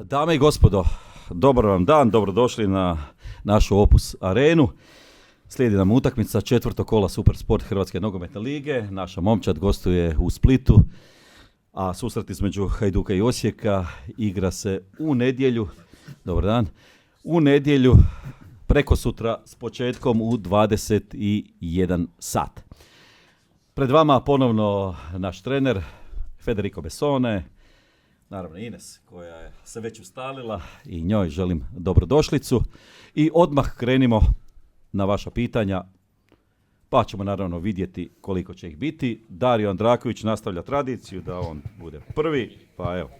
Dame i gospodo, dobar vam dan, dobrodošli na našu Opus arenu. Slijedi nam utakmica 4. kola Supersport Hrvatske nogometne lige. Naša momčad gostuje u Splitu, a susret između Hajduka i Osijeka igra se u nedjelju. Dobar dan. U nedjelju preko sutra s početkom u 21 sat. Pred vama ponovno naš trener Federico Bessone, naravno Ines koja je se već ustalila i njoj želim dobrodošlicu. I odmah krenimo na vaša pitanja, pa ćemo naravno vidjeti koliko će ih biti. Dario Andraković nastavlja tradiciju da on bude prvi, pa evo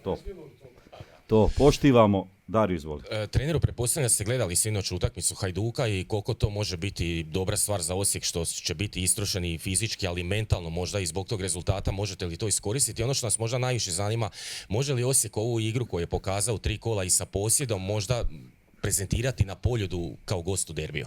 to poštivamo. Dario, izvoli. Treneru, pretpostavljam da ste gledali sinoć utakmicu Hajduka i koliko to može biti dobra stvar za Osijek što će biti istrošeni fizički, ali mentalno možda i zbog tog rezultata možete li to iskoristiti? Ono što nas možda najviše zanima, može li Osijek ovu igru koju je pokazao u 3 kola i sa posjedom možda prezentirati na Poljudu kao gost u derbiju?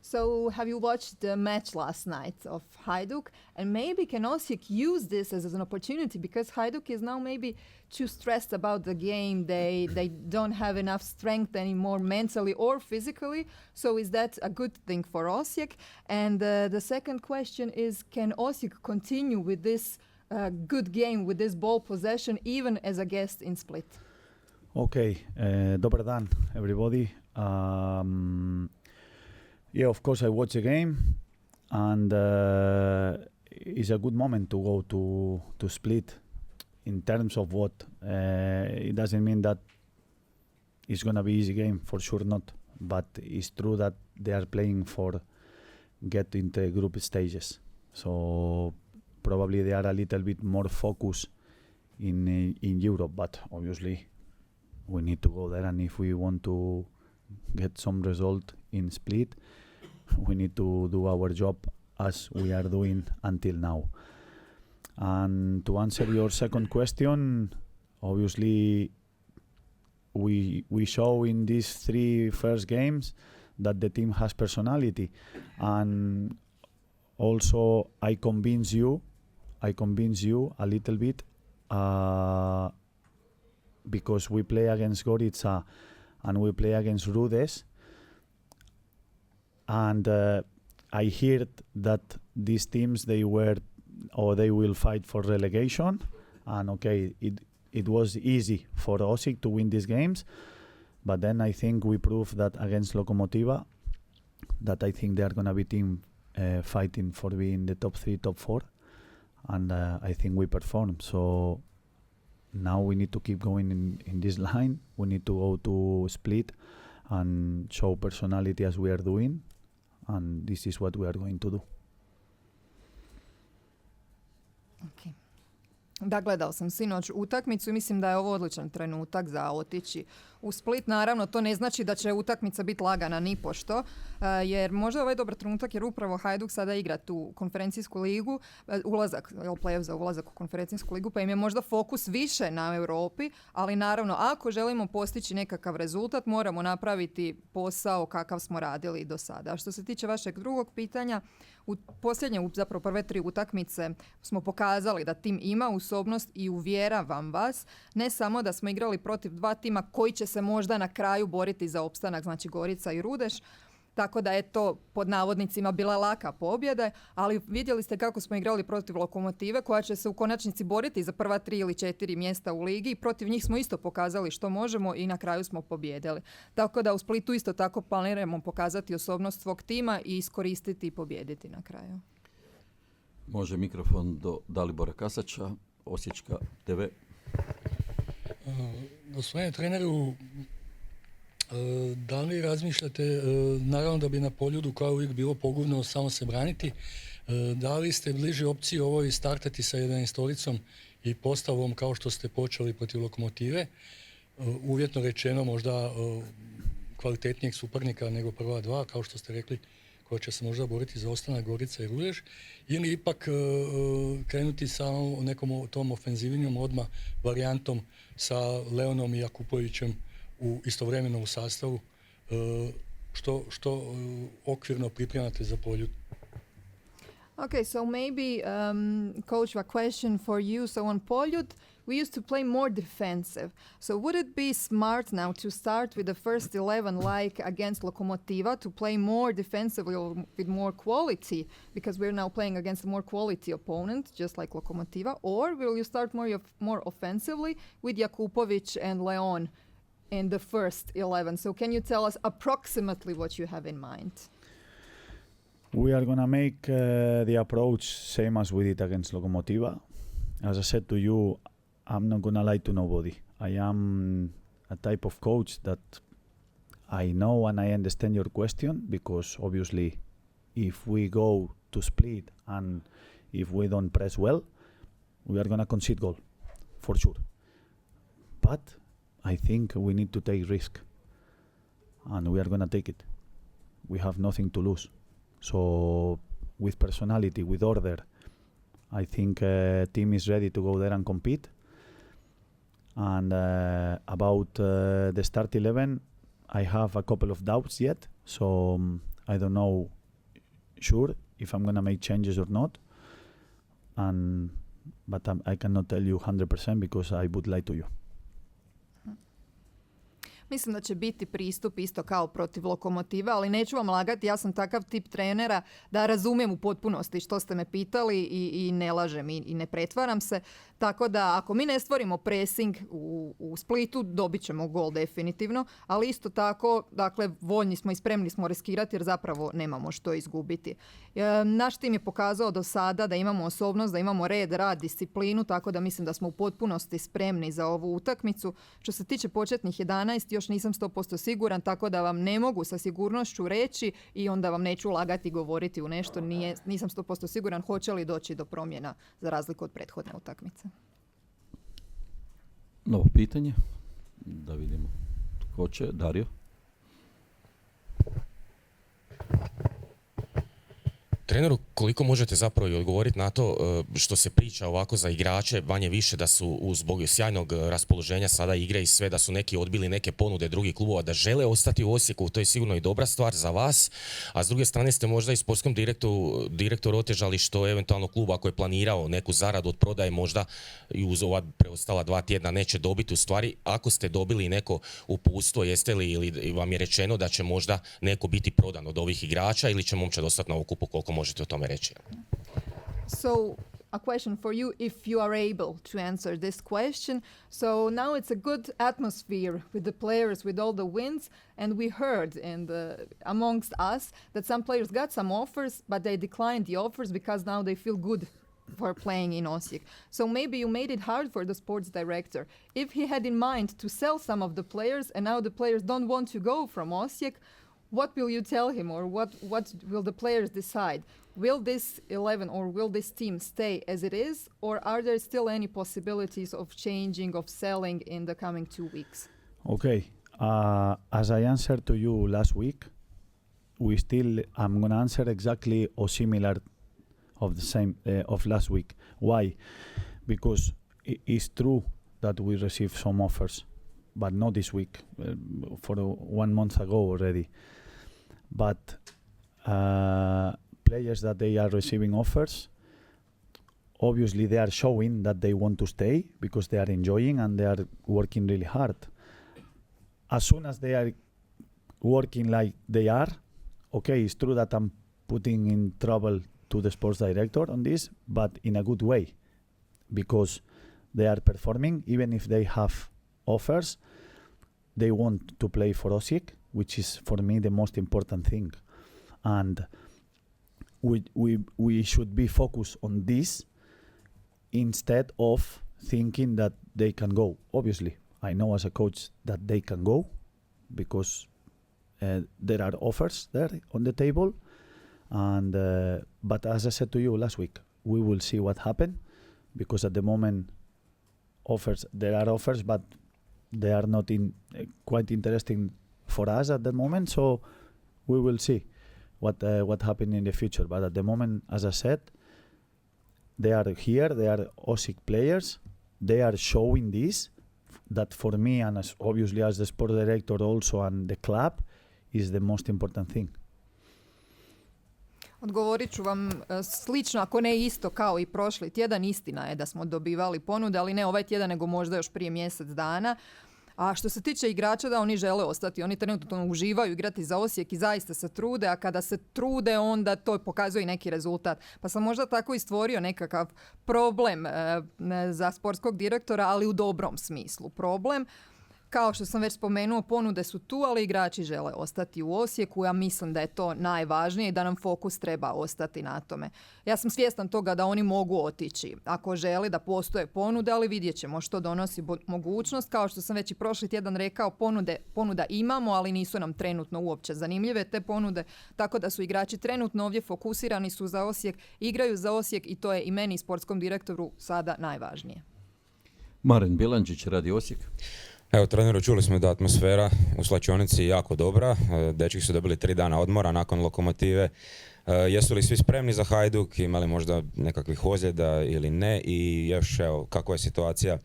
So have you watched the match last night of Hajduk? And maybe can Osijek use this as an opportunity because Hajduk is now maybe too stressed about the game. They don't have enough strength anymore mentally or physically. So is that a good thing for Osijek? And the second question is, can Osijek continue with this good game, with this ball possession, even as a guest in Split? Okay, dobar dan, everybody. Yeah, of course I watch the game, and it's a good moment to go to Split. In terms of what, it doesn't mean that it's gonna be easy game, for sure not. But it's true that they are playing for get into group stages, so probably they are a little bit more focused in Europe. But obviously, we need to go there, and if we want to get some result in Split, we need to do our job as we are doing until now. And to answer your second question, obviously we show in these 3 first games that the team has personality, and also I convince you a little bit because we play against Gorica and we play against Rudes, and I heard that these teams they will fight for relegation, and okay, it was easy for Osijek to win these games, but then I think we proved that against Lokomotiva that I think they are gonna be team fighting for being the top 3, top 4, and I think we performed. So now we need to keep going in this line. We need to go to Split and show personality as we are doing, and this is what we are going to do. Okay. Da, gledao sam sinoć utakmicu i mislim da je ovo odličan trenutak za otići u Split. Naravno, to ne znači da će utakmica biti lagana nipošto, jer možda je ovaj dobar trenutak jer upravo Hajduk sada igra tu konferencijsku ligu, play-off za ulazak u konferencijsku ligu, pa im je možda fokus više na Europi, ali naravno, ako želimo postići nekakav rezultat, moramo napraviti posao kakav smo radili do sada. A što se tiče vašeg drugog pitanja, u posljednje, zapravo prve 3 utakmice smo pokazali da tim ima osobnost i uvjeravam vas, ne samo da smo igrali protiv 2 tima koji će se možda na kraju boriti za opstanak, znači Gorica i Rudeš, tako da je to pod navodnicima bila laka pobjeda, ali vidjeli ste kako smo igrali protiv Lokomotive koja će se u konačnici boriti za prva 3 ili 4 mjesta u ligi i protiv njih smo isto pokazali što možemo i na kraju smo pobjedili. Tako da u Splitu isto tako planiramo pokazati osobnost svog tima i iskoristiti i pobijediti na kraju. Može mikrofon do Dalibora Kasača, Osječka TV. Gospodine treneru, da li razmišljate, naravno da bi na Poljudu kao uvijek bilo pogubno samo se braniti, da li ste bliži opciji ovoj startati sa 11-oricom i postavom kao što ste počeli protiv Lokomotive, uvjetno rečeno možda kvalitetnijeg suparnika nego prva 2, kao što ste rekli, koja će se možda boriti za ostanak Gorica i Rudež, ili ipak krenuti sa nekom tom ofenzivnijom odmah varijantom sa Leonom i Jakupovićem istovremeno u sastavu, što okvirno pripremate za Poljud? Okay, so maybe, Coach, a question for you. So on Poljud, we used to play more defensive. So would it be smart now to start with the first 11 like against Lokomotiva to play more defensively or with more quality, because we're now playing against a more quality opponent, just like Lokomotiva? Or will you start more offensively with Jakupovic and Leon in the first 11? So can you tell us approximately what you have in mind? We are going to make the approach same as we did against Lokomotiva. As I said to you, I'm not going to lie to nobody. I am a type of coach that I know and I understand your question, because obviously if we go to split and if we don't press well, we are going to concede goal, for sure. But I think we need to take risk, and we are going to take it. We have nothing to lose. So with personality, with order, I think team is ready to go there and compete. And about the start 11, I have a couple of doubts yet. So I don't know sure if I'm going to make changes or not. But I cannot tell you 100% because I would lie to you. Mislim da će biti pristup isto kao protiv Lokomotive, ali neću vam lagati, ja sam takav tip trenera da razumijem u potpunosti što ste me pitali i ne lažem i ne pretvaram se. Tako da ako mi ne stvorimo pressing u Splitu, dobit ćemo gol definitivno, ali isto tako, dakle, voljni smo i spremni smo riskirati jer zapravo nemamo što izgubiti. Naš tim je pokazao do sada da imamo osobnost, da imamo red, rad, disciplinu, tako da mislim da smo u potpunosti spremni za ovu utakmicu. Što se tiče početnih 11, još nisam 100% siguran, tako da vam ne mogu sa sigurnošću reći i onda vam neću lagati i govoriti u nešto. Nisam 100% siguran hoće li doći do promjena za razliku od prethodne utakmice. Novo pitanje. Da vidimo. Ko će? Dario? Treneru, koliko možete zapravo i odgovoriti na to što se priča ovako za igrače, manje više da su zbog sjajnog raspoloženja sada igre i sve, da su neki odbili neke ponude drugih klubova, da žele ostati u Osijeku, to je sigurno i dobra stvar za vas, a s druge strane ste možda i sportskom direktoru otežali što eventualno klub ako je planirao neku zaradu od prodaje možda i uz ova preostala 2 tjedna neće dobiti. U stvari, ako ste dobili neko uputstvo, jeste li ili vam je rečeno da će možda neko biti prodan od ovih igrača ili će momčad ostati na okupu, koliko možete o tome reći? So, a question for you, if you are able to answer this question. So now it's a good atmosphere with the players, with all the wins, and we heard amongst us that some players got some offers, but they declined the offers because now they feel good for playing in Osijek. So maybe you made it hard for the sports director. If he had in mind to sell some of the players and now the players don't want to go from Osijek, what will you tell him, or what will the players decide? Will this 11 or will this team stay as it is, or are there still any possibilities of changing, of selling in the coming 2 weeks? Okay. As I answered to you last week, I'm going to answer exactly or similar of the same of last week. Why? Because it's true that we received some offers, but not this week, for 1 month ago already. But players that they are receiving offers, obviously they are showing that they want to stay because they are enjoying and they are working really hard. As soon as they are working like they are, okay, it's true that I'm putting in trouble to the sports director on this, but in a good way, because they are performing. Even if they have offers, they want to play for Osijek, which is for me the most important thing. And we should be focused on this instead of thinking that they can go. Obviously, I know as a coach that they can go because there are offers there on the table. And but as I said to you last week, we will see what happens, because at the moment there are offers, but they are not quite interesting for us at the moment. So we will see what happens in the future. But at the moment, as I said, they are here. They are Osijek players. They are showing this. That for me, and obviously as the sport director also, and the club, is the most important thing. Odgovorit ću vam slično, ako ne isto kao i prošli tjedan. Istina je da smo dobivali ponude, ali ne ovaj tjedan, nego možda još prije mjesec dana. A što se tiče igrača, da, oni žele ostati. Oni trenutno uživaju igrati za Osijek i zaista se trude, a kada se trude, onda to pokazuje i neki rezultat. Pa sam možda tako i stvorio nekakav problem za sportskog direktora, ali u dobrom smislu problem. Kao što sam već spomenuo, ponude su tu, ali igrači žele ostati u Osijeku. Ja mislim da je to najvažnije i da nam fokus treba ostati na tome. Ja sam svjestan toga da oni mogu otići ako žele, da postoje ponude, ali vidjet ćemo što donosi mogućnost. Kao što sam već i prošli tjedan rekao, ponuda imamo, ali nisu nam trenutno uopće zanimljive te ponude, tako da su igrači trenutno ovdje fokusirani su za Osijek, igraju za Osijek i to je i meni, sportskom direktoru, sada najvažnije. Maren Bilandžić, radi Osijek. Evo, treneru, čuli smo da atmosfera u slačionici jako dobra. Dečki su dobili 3 dana odmora nakon Lokomotive. Jesu li svi spremni za Hajduk? Imali možda nekakvih ozljeda ili ne? I još, evo, kakva je situacija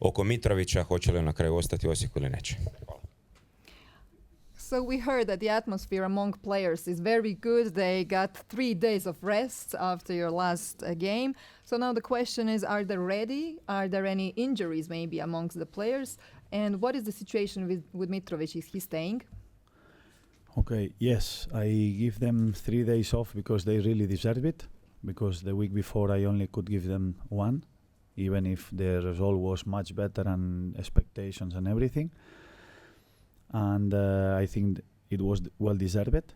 oko Mitrovića? Hoće li na kraju ostati u Osijeku ili neće? Hvala. So we heard that the atmosphere among players is very good. They got 3 days of rest after your last game. So now the question is, are they ready? Are there any injuries maybe amongst the players? And what is the situation with Mitrovic? Is he staying? Okay, yes, I give them 3 days off because they really deserve it. Because the week before I only could give them 1, even if the result was much better and expectations and everything. And I think it was well deserved.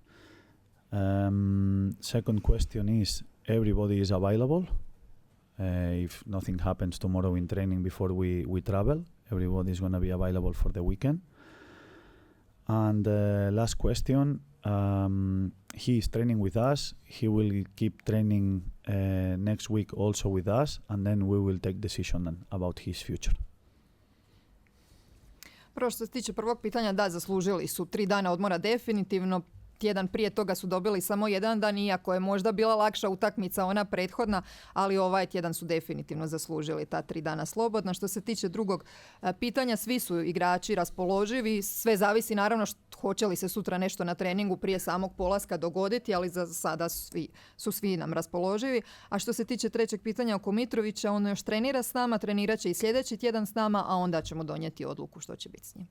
Second question is, everybody is available. If nothing happens tomorrow in training before we travel, everybody is going to be available for the weekend. And last question, he is training with us. He will keep training next week also with us, and then we will take decision about his future. Prvo što se tiče prvog pitanja, da, zaslužili su 3 dana odmora definitivno. Tjedan prije toga su dobili samo 1 dan, iako je možda bila lakša utakmica ona prethodna, ali ovaj tjedan su definitivno zaslužili ta 3 dana slobodna. Što se tiče drugog pitanja, svi su igrači raspoloživi, sve zavisi naravno hoće li se sutra nešto na treningu prije samog polaska dogoditi, ali za sada su svi nam raspoloživi. A što se tiče trećeg pitanja oko Mitrovića, on još trenira s nama, trenirat će i sljedeći tjedan s nama, a onda ćemo donijeti odluku što će biti s njim.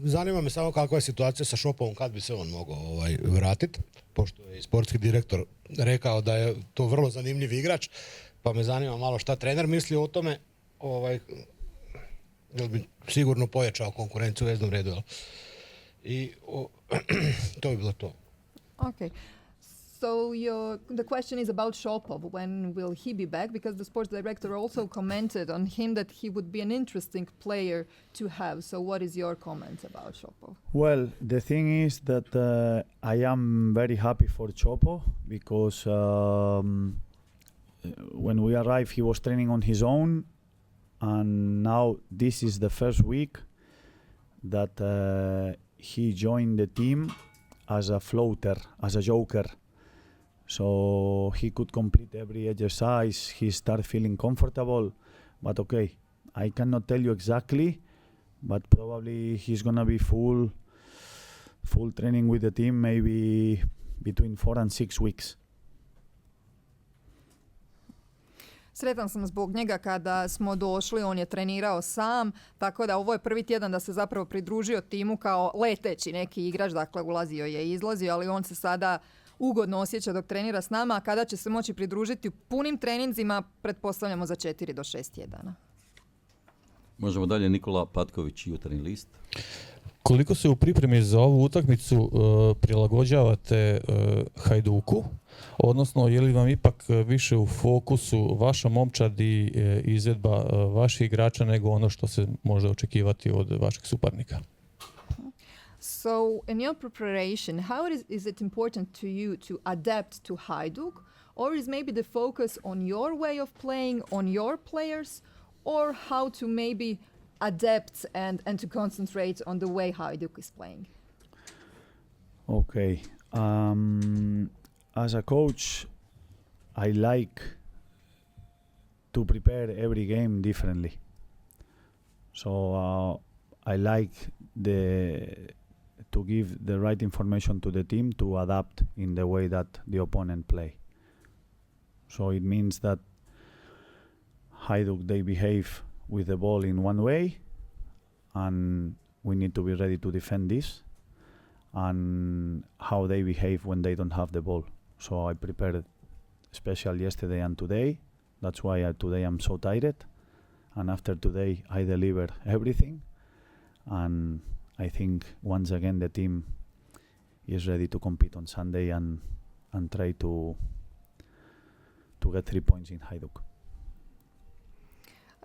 Zanima me samo kakva je situacija sa Šopovom, kad bi se on mogao vratiti, pošto je sportski direktor rekao da je to vrlo zanimljiv igrač, pa me zanima malo šta trener misli o tome, jel bi sigurno pojačao konkurenciju u veznom redu, jel? I to bi bilo to. Okay. So the question is about Shopov. When will he be back? Because the sports director also commented on him that he would be an interesting player to have. So what is your comment about Shopov? Well, the thing is that I am very happy for Chopo because when we arrived, he was training on his own, and now this is the first week that he joined the team as a floater, as a joker. So he could complete every exercise, he started feeling comfortable, but okay, I cannot tell you exactly, but probably he's gonna be full training with the team, maybe between 4 and 6 weeks. Sretan sam zbog njega kada smo došli, on je trenirao sam, tako da ovo je prvi tjedan da se zapravo pridružio timu kao leteći neki igrač, dakle ulazio je i izlazio, ali on se sada ugodno osjeća dok trenira s nama, a kada će se moći pridružiti u punim treninzima, pretpostavljamo za 4 do 6 tjedana. Možemo dalje, Nikola Patković, Jutarnji list. Koliko se u pripremi za ovu utakmicu prilagođavate Hajduku, odnosno je li vam ipak više u fokusu vaša momčad i izvedba vaših igrača nego ono što se može očekivati od vašeg suparnika? So, in your preparation, how is it important to you to adapt to Hajduk, or is maybe the focus on your way of playing, on your players, or how to maybe adapt and to concentrate on the way Hajduk is playing? Okay. As a coach, I like to prepare every game differently. So I like to give the right information to the team to adapt in the way that the opponent play. So it means that Hajduk, they behave with the ball in one way, and we need to be ready to defend this, and how they behave when they don't have the ball. So I prepared especially yesterday and today. That's why today I'm so tired, and after today I deliver everything, and I think once again the team is ready to compete on Sunday and try to get 3 points in Hajduk.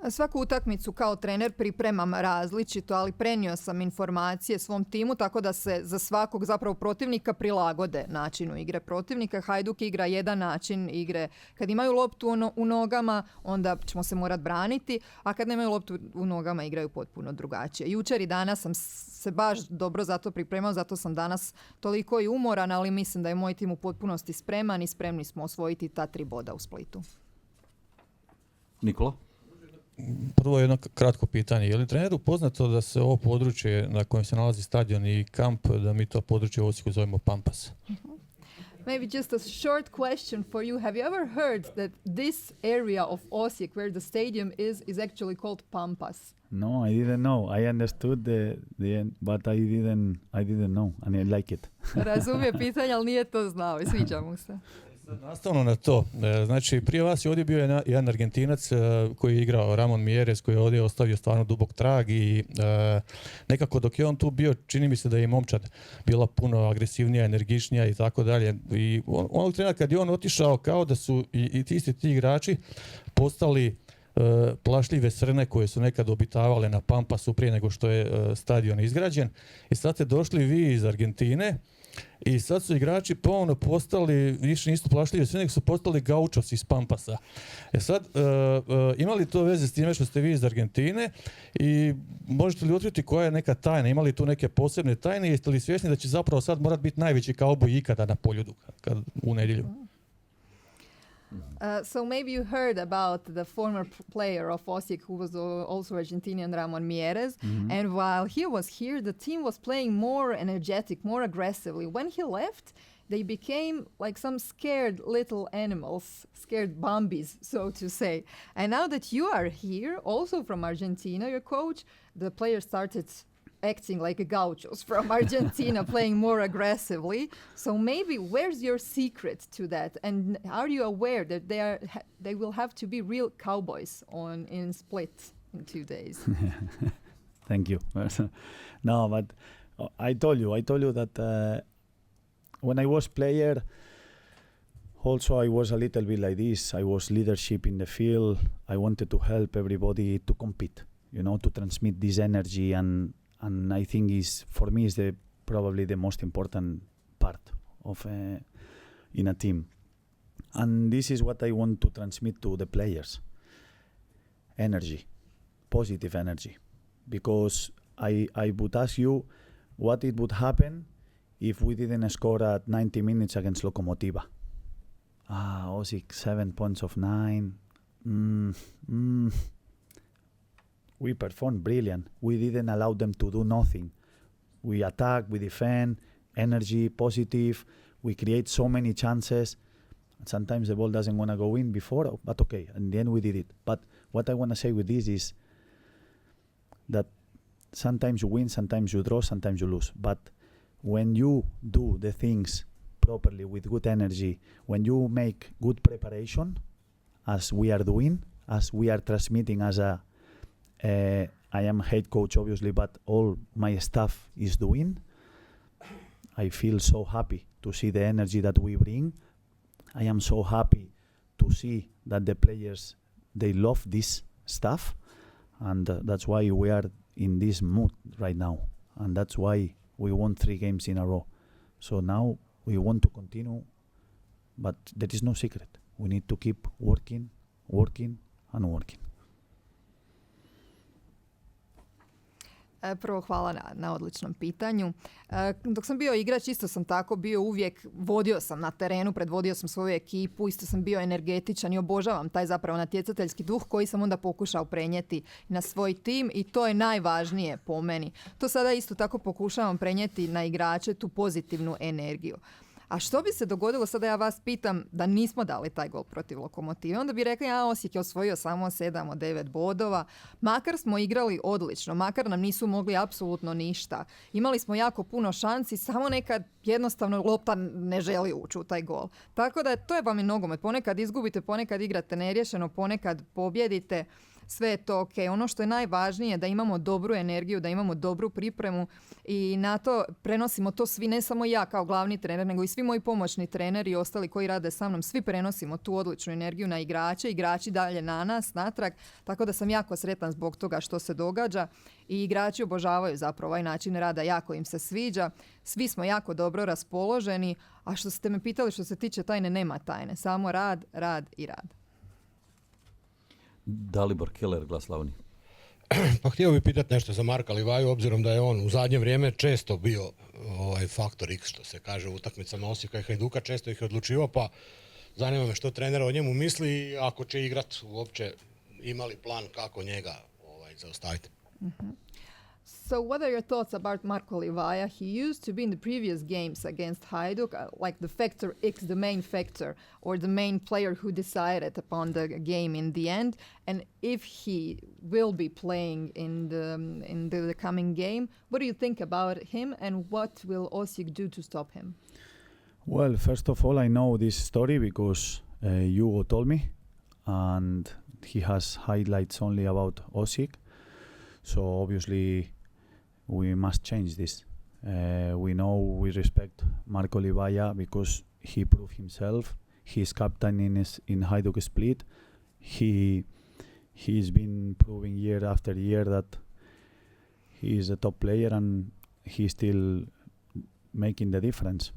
Svaku utakmicu kao trener pripremam različito, ali prenio sam informacije svom timu tako da se za svakog zapravo protivnika prilagode načinu igre protivnika. Hajduk igra jedan način igre. Kad imaju loptu u nogama, onda ćemo se morat braniti, a kad nemaju loptu u nogama, igraju potpuno drugačije. Jučer i danas sam se baš dobro zato pripremao, zato sam danas toliko i umoran, ali mislim da je moj tim u potpunosti spreman i spremni smo osvojiti ta 3 boda u Splitu. Nikola? Prvo jedno kratko pitanje. Je li treneru poznato da se ovo područje na kojem se nalazi stadion i kamp, da mi to područje u Osijeku zovemo Pampas? Maybe just a short question for you. Have you ever heard that this area of Osijek where the stadium is actually called Pampas? No, I didn't know. I understood the end, but I didn't know, and I like it. Razumije pitanje, ali nije to znao i sviđa mu se. Nastavno na to, znači prije vas je ovdje bio jedan Argentinac koji je igrao, Ramon Mieres, koji je ovdje ostavio stvarno dubok trag i nekako dok je on tu bio, čini mi se da je i momčad bila puno agresivnija, energičnija i tako dalje. I onog trena kad je on otišao, kao da su i ti igrači postali plašljive srne koje su nekad obitavale na Pampasu prije nego što je stadion izgrađen. I sad ste došli vi iz Argentine i sad su igrači ponovno postali, više nisu plašljivi, sve nego su postali gaučos iz Pampasa. Sad, ima li to veze s time što ste vi iz Argentine i možete li otkriti koja je neka tajna? Ima li tu neke posebne tajne? Jeste li svjesni da će zapravo sad morat biti najveći kauboj ikada na Poljudu u nedjelju? So maybe you heard about the former player of Osijek who was also Argentinian, Ramon Mieres. Mm-hmm. And while he was here, the team was playing more energetic, more aggressively. When he left, they became like some scared little animals, scared Bambis, so to say. And now that you are here, also from Argentina, your coach, the players started acting like gauchos from Argentina, playing more aggressively. So maybe where's your secret to that? And are you aware that they will have to be real cowboys in Split in 2 days? Thank you. No, but I told you that when I was player, also I was a little bit like this. I was leadership in the field. I wanted to help everybody to compete, to transmit this energy, and I think for me is probably the most important part of in a team. And this is what I want to transmit to the players. Energy, positive energy. Because I would ask you what it would happen if we didn't score at 90 minutes against Lokomotiva. Osijek 7 points of 9. We performed brilliant. We didn't allow them to do nothing. We attack, we defend, energy, positive. We create so many chances. Sometimes the ball doesn't want to go in before, but okay, in the end we did it. But what I want to say with this is that sometimes you win, sometimes you draw, sometimes you lose. But when you do the things properly with good energy, when you make good preparation, as we are doing, as we are transmitting as I am head coach obviously, but all my staff is doing, I feel so happy to see the energy that we bring. I am so happy to see that the players, they love this stuff, and that's why we are in this mood right now, and that's why we won 3 games in a row. So now we want to continue, but there is no secret. We need to keep working and working. Prvo hvala na odličnom pitanju. Dok sam bio igrač isto sam tako bio uvijek, vodio sam na terenu, predvodio sam svoju ekipu, isto sam bio energetičan i obožavam taj zapravo natjecateljski duh koji sam onda pokušao prenijeti na svoj tim i to je najvažnije po meni. To sada isto tako pokušavam prenijeti na igrače, tu pozitivnu energiju. A što bi se dogodilo, sada ja vas pitam, da nismo dali taj gol protiv Lokomotive? Onda bi rekli, Osijek je osvojio samo 7 od 9 bodova. Makar smo igrali odlično, makar nam nisu mogli apsolutno ništa. Imali smo jako puno šansi, samo nekad jednostavno lopta ne želi ući u taj gol. Tako da to je vam i nogomet. Ponekad izgubite, ponekad igrate neriješeno, ponekad pobjedite. Sve je to ok. Ono što je najvažnije je da imamo dobru energiju, da imamo dobru pripremu i na to prenosimo to svi, ne samo ja kao glavni trener, nego i svi moji pomoćni treneri i ostali koji rade sa mnom. Svi prenosimo tu odličnu energiju na igrače, igrači dalje na nas, natrag. Tako da sam jako sretan zbog toga što se događa i igrači obožavaju zapravo ovaj način rada, jako im se sviđa. Svi smo jako dobro raspoloženi, a što ste me pitali što se tiče tajne, nema tajne. Samo rad, rad i rad. Dalibor Keller, Glas Slavonije. Pa htio bih pitati nešto za Marka Livaju, obzirom da je on u zadnje vrijeme često bio faktor X, što se kaže, u utakmicama Osijeka i Hajduka, često ih je odlučivao, pa zanima me što trener o njemu misli i ako će igrat uopće, imali plan kako njega zaustaviti. So what are your thoughts about Marko Livaja? He used to be in the previous games against Hajduk, like the factor X, the main factor, or the main player who decided upon the game in the end. And if he will be playing in the coming game, what do you think about him and what will Osijek do to stop him? Well, first of all, I know this story because Hugo told me, and he has highlights only about Osijek. So obviously we must change this. We know we respect Marko Livaja because he proved himself. He's captain in Hajduk Split. He's been proving year after year that he is a top player and he's still making the difference.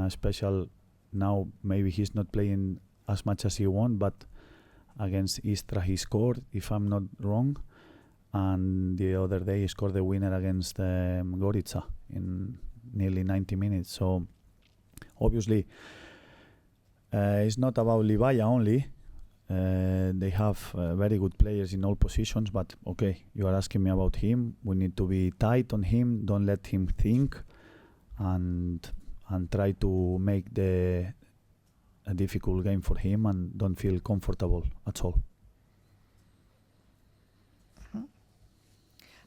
Special now, maybe he's not playing as much as he wants, but against Istra he scored, if I'm not wrong. And the other day he scored the winner against Gorica in nearly 90 minutes. So obviously it's not about Livaja only. They have very good players in all positions, but okay, you are asking me about him. We need to be tight on him, don't let him think, and try to make a difficult game for him and don't feel comfortable at all.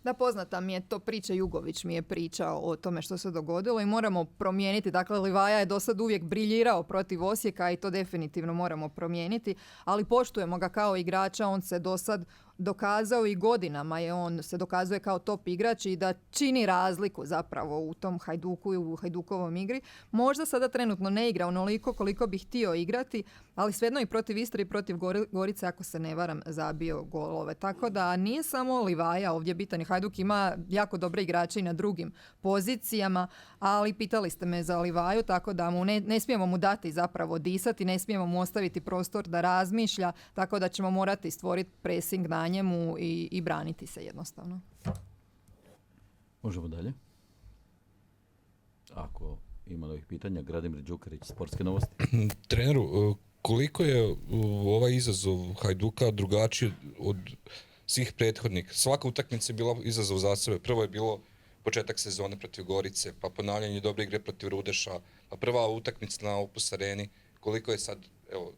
Da, poznata mi je to priča, Jugović mi je pričao o tome što se dogodilo i moramo promijeniti. Dakle, Livaja je do sad uvijek briljirao protiv Osijeka i to definitivno moramo promijeniti, ali poštujemo ga kao igrača, on se do sad dokazao i godinama je on se dokazuje kao top igrač i da čini razliku zapravo u tom Hajduku i u Hajdukovom igri. Možda sada trenutno ne igra onoliko koliko bi htio igrati, ali svejedno i protiv Istre i protiv Gorice, ako se ne varam, zabio golove. Tako da nije samo Livaja ovdje bitan. Hajduk ima jako dobre igrače i na drugim pozicijama, ali pitali ste me za Livaju, tako da mu ne smijemo mu dati zapravo disati, ne smijemo mu ostaviti prostor da razmišlja, tako da ćemo morati stvoriti pressing na njemu i braniti se jednostavno. Možemo dalje. Ako ima novih pitanja, Gradimir Đukarić, Sportske novosti. Treneru, koliko je ovaj izazov Hajduka drugačiji od svih prethodnih? Svaka utakmica je bila izazov za sebe. Prvo je bilo početak sezone protiv Gorice, pa ponavljanje dobre igre protiv Rudeša, pa prva utakmica na Opus Areni. Koliko je sad, evo,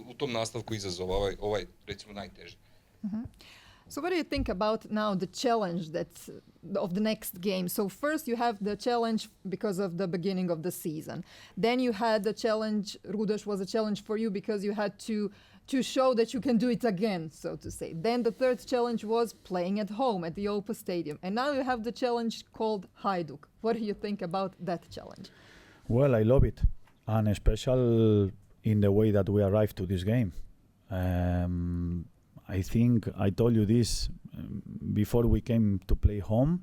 u tom nastavku izazova ovaj recimo najteži? Mm-hmm. So what do you think about now the challenge of the next game? So first you have the challenge because of the beginning of the season. Then you had the challenge, Rudeš was a challenge for you because you had to show that you can do it again, so to say. Then the third challenge was playing at home at the Opus Stadium. And now you have the challenge called Hajduk. What do you think about that challenge? Well, I love it. And especially in the way that we arrived to this game. I think I told you this before we came to play home,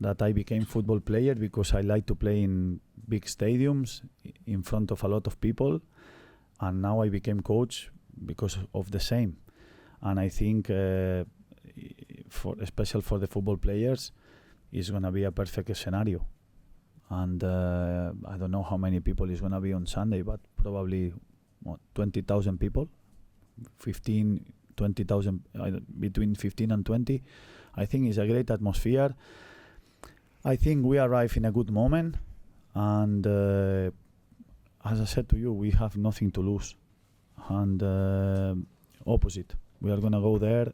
that I became football player because I like to play in big stadiums in front of a lot of people. And now I became coach because of the same. And I think especially for the football players, is going to be a perfect scenario. And I don't know how many people is going to be on Sunday, but probably 20,000 people, 20,000, between 15 and 20. I think it's a great atmosphere. I think we arrive in a good moment, and as I said to you, we have nothing to lose. And opposite, we are going to go there,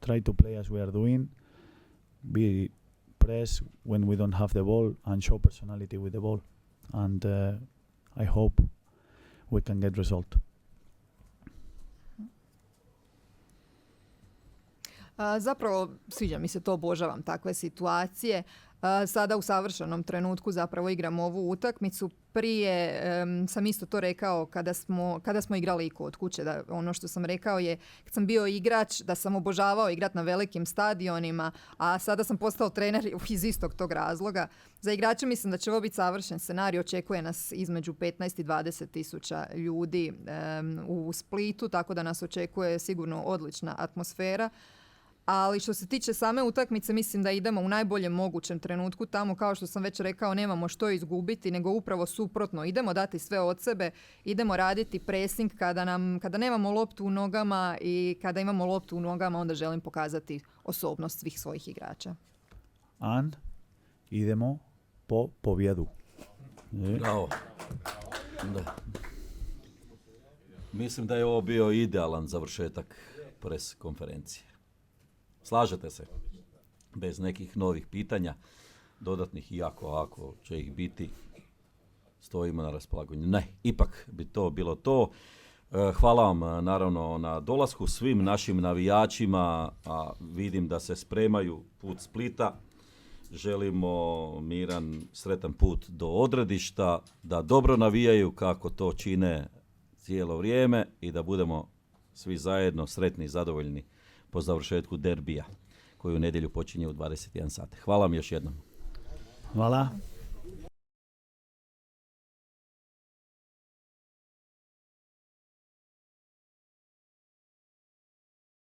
try to play as we are doing, be press when we don't have the ball, and show personality with the ball. And I hope we can get result. Zapravo, sviđa mi se to, obožavam takve situacije. Sada u savršenom trenutku zapravo igramo ovu utakmicu. Prije sam isto to rekao kada smo igrali i kod kuće. Da, ono što sam rekao je, kad sam bio igrač, da sam obožavao igrati na velikim stadionima, a sada sam postao trener iz istog tog razloga. Za igrače mislim da će ovo biti savršen scenarij. Očekuje nas između 15 i 20 tisuća ljudi u Splitu, tako da nas očekuje sigurno odlična atmosfera. Ali što se tiče same utakmice, mislim da idemo u najboljem mogućem trenutku tamo. Kao što sam već rekao, nemamo što izgubiti, nego upravo suprotno. Idemo dati sve od sebe, idemo raditi pressing kada nemamo loptu u nogama, i kada imamo loptu u nogama onda želim pokazati osobnost svih svojih igrača. And idemo po pobjedu. Bravo. Da. Mislim da je ovo bio idealan završetak pres konferencije. Slažete se? Bez nekih novih pitanja, dodatnih, iako ako će ih biti, stojimo na raspolaganju. Ne, ipak bi to bilo to. Hvala vam naravno na dolasku svim našim navijačima, a vidim da se spremaju put Splita. Želimo miran, sretan put do odredišta, da dobro navijaju kako to čine cijelo vrijeme i da budemo svi zajedno sretni i zadovoljni po završetku derbija koji u nedjelju počinje u 21 sat. Hvala vam još jednom. Hvala.